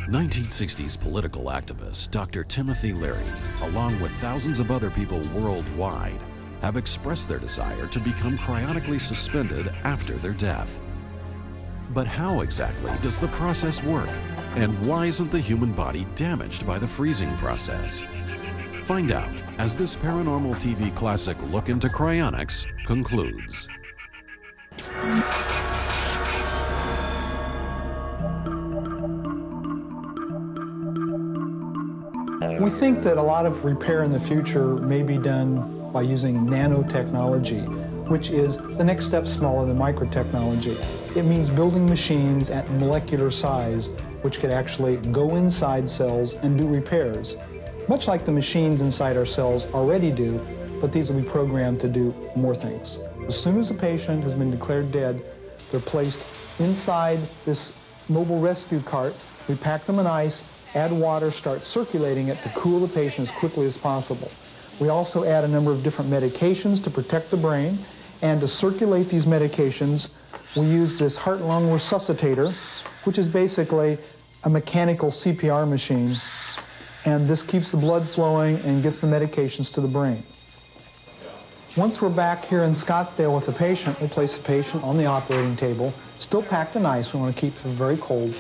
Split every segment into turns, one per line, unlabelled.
1960s political activist Dr. Timothy Leary, along with thousands of other people worldwide, have expressed their desire to become cryonically suspended after their death. But how exactly does the process work? And why isn't the human body damaged by the freezing process? Find out as this paranormal TV classic look into cryonics concludes.
We think that a lot of repair in the future may be done by using nanotechnology, which is the next step smaller than microtechnology. It means building machines at molecular size, which could actually go inside cells and do repairs, much like the machines inside our cells already do, but these will be programmed to do more things. As soon as a patient has been declared dead, they're placed inside this mobile rescue cart. We pack them in ice, add water, start circulating it to cool the patient as quickly as possible. We also add a number of different medications to protect the brain, and to circulate these medications, we use this heart-lung resuscitator, which is basically a mechanical CPR machine, and this keeps the blood flowing and gets the medications to the brain. Once we're back here in Scottsdale with the patient, we place the patient on the operating table, still packed in ice. We want to keep it very cold.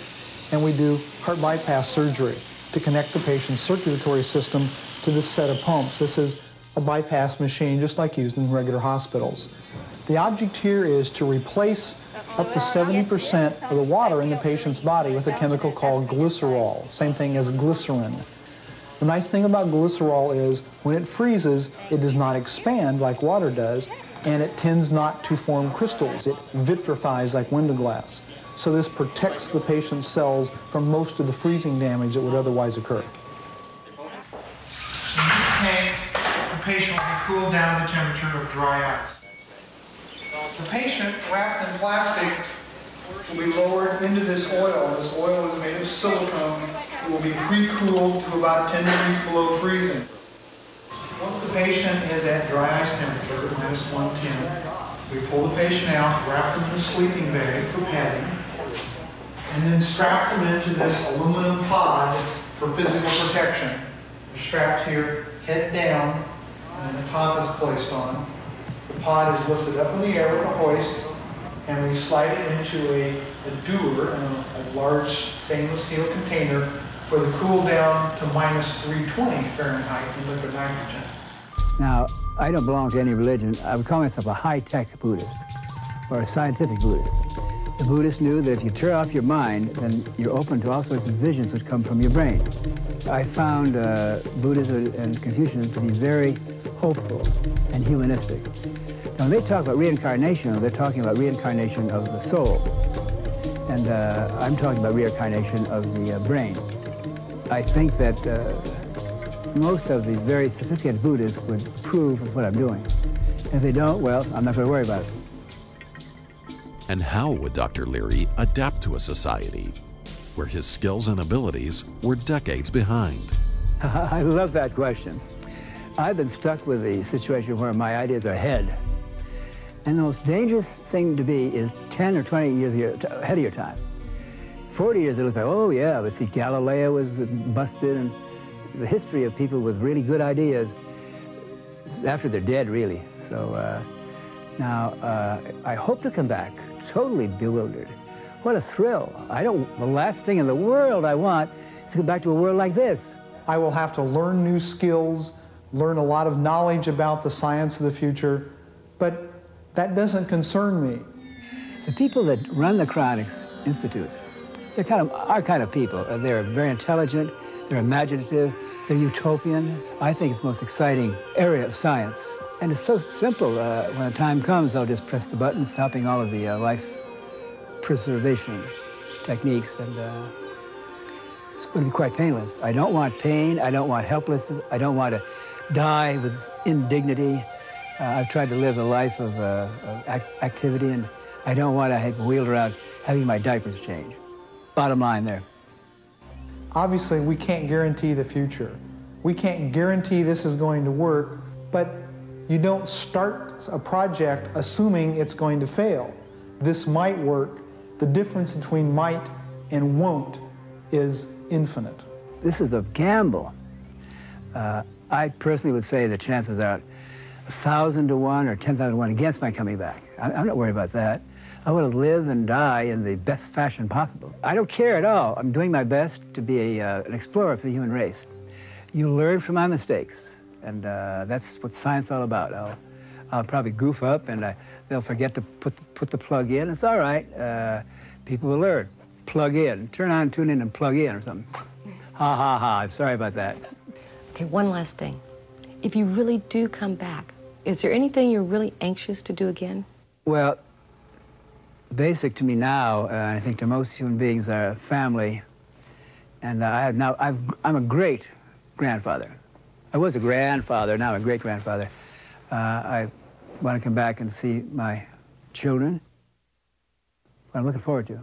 And we do heart bypass surgery to connect the patient's circulatory system to this set of pumps. This is a bypass machine just like used in regular hospitals. The object here is to replace up to 70% of the water in the patient's body with a chemical called glycerol, same thing as glycerin. The nice thing about glycerol is when it freezes, it does not expand like water does, and it tends not to form crystals. It vitrifies like window glass. So this protects the patient's cells from most of the freezing damage that would otherwise occur. In this tank, the patient will be cooled down to the temperature of dry ice. The patient, wrapped in plastic, will be lowered into this oil. This oil is made of silicone. It will be pre-cooled to about 10 degrees below freezing. Once the patient is at dry ice temperature, minus 110, we pull the patient out, wrap them in a sleeping bag for padding, and then strap them into this aluminum pod for physical protection. They're strapped here, head down, and then the top is placed on. The pod is lifted up in the air with a hoist, and we slide it into a dewar, a large stainless steel container for the cool down to minus 320 Fahrenheit in liquid nitrogen.
Now, I don't belong to any religion. I would call myself a high-tech Buddhist, or a scientific Buddhist. The Buddhists knew that if you turn off your mind, then you're open to all sorts of visions which come from your brain. I found Buddhism and Confucianism to be very hopeful and humanistic. Now, when they talk about reincarnation, they're talking about reincarnation of the soul. And I'm talking about reincarnation of the brain. I think that most of the very sophisticated Buddhists would approve of what I'm doing. If they don't, well, I'm not going to worry about it.
And how would Dr. Leary adapt to a society where his skills and abilities were decades behind?
I love that question. I've been stuck with the situation where my ideas are ahead. And the most dangerous thing to be is 10 or 20 years ahead of your time. 40 years, they look like, oh yeah, but see, Galileo was busted, and the history of people with really good ideas after they're dead, really. So now, I hope to come back totally bewildered. What a thrill. The last thing in the world I want is to go back to a world like this.
I will have to learn new skills, learn a lot of knowledge about the science of the future, but that doesn't concern me.
The people that run the Cryonics Institutes, they're our kind of people. They're very intelligent, they're imaginative, they're utopian. I think it's the most exciting area of science. And it's so simple. When the time comes, I'll just press the button, stopping all of the life preservation techniques, and it's going to be quite painless. I don't want pain, I don't want helplessness, I don't want to die with indignity. I've tried to live a life of activity, and I don't want to be wheeled around having my diapers changed. Bottom line there.
Obviously, we can't guarantee the future. We can't guarantee this is going to work, but you don't start a project assuming it's going to fail. This might work. The difference between might and won't is infinite.
This is a gamble. I personally would say the chances are 1,000 to 1 or 10,000 to 1 against my coming back. I'm not worried about that. I want to live and die in the best fashion possible. I don't care at all. I'm doing my best to be an explorer for the human race. You learn from my mistakes, and that's what science is all about. I'll probably goof up, and they'll forget to put the plug in. It's all right. People will learn. Plug in. Turn on, tune in, and plug in or something. Ha, ha, ha. I'm sorry about that.
Okay, one last thing. If you really do come back, is there anything you're really anxious to do again?
Well, basic to me now, I think to most human beings, are family. And I'm a great grandfather. I was a grandfather, now I'm a great grandfather. I want to come back and see my children. I'm looking forward to.